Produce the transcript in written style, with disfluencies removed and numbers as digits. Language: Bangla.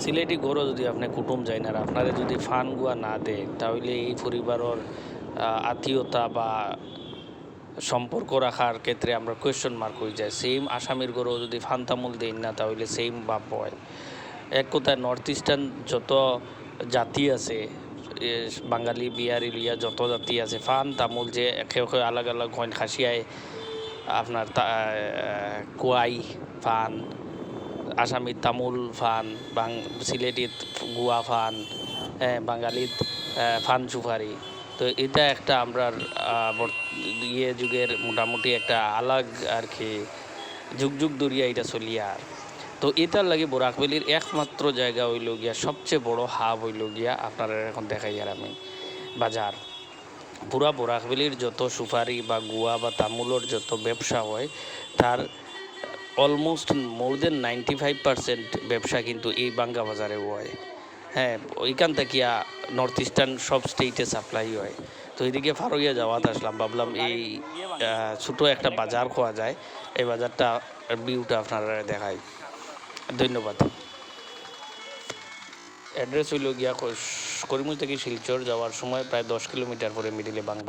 সিলেটি গরো যদি আপনি কুটুম যাই না আপনারে যদি ফান গুয়া না দেয় তাহলে এই পরিবারের আত্মীয়তা বা সম্পর্ক রাখার ক্ষেত্রে আমরা কোয়েশ্চন মার্ক হয়ে যায়। সেম আসামির গরো যদি ফান তামুল দেই না তাহলে সেম ভাব হয়। এক কথায় নর্থ ইস্টার্ন যত জাতি আছে বাঙালি বিহারি লিয়া যত জাতি আছে ফান তামুল যে একে আলাগ আলাগ হয় খাসিয়ায় আপনার কোয়াই ফান, আসামিত তামুল ফান, সিলেটিত গুয়া ফান, হ্যাঁ বাঙালিত ফান সুপারি। তো এটা একটা আমরা যুগের মোটামুটি একটা আলাগ আর কি যুগ যুগ দরিয়া এটা চলিয়া। তো এটার লাগে বোরাকভ্যালির একমাত্র জায়গা হইল গিয়া সবচেয়ে বড় হাব হইল গিয়া আপনারা এখন দেখাই আর আমি বাজার। পুরা বোরাকভ্যালির যত সুপারি বা গুয়া বা তামুলের যত ব্যবসা হয় তার অলমোস্ট মোর দেন 95% ব্যবসা কিন্তু এই বাঙ্গা বাজারে হয়। হ্যাঁ, ওইখান থেকে নর্থ ইস্টার্ন সব স্টেটে সাপ্লাই হয়। তো এদিকে ফারুইয়া যাওয়াত আসলাম, ভাবলাম এই ছোটো একটা বাজার খোয়া যায়, এই বাজারটা ভিউটা আপনারা দেখাই। ধন্যবাদ। অ্যাড্রেস হইল গিয়া করিমগঞ্জ থেকে শিলচর যাওয়ার সময় প্রায় 10 কিলোমিটার পরে মিডিলে বাংলা।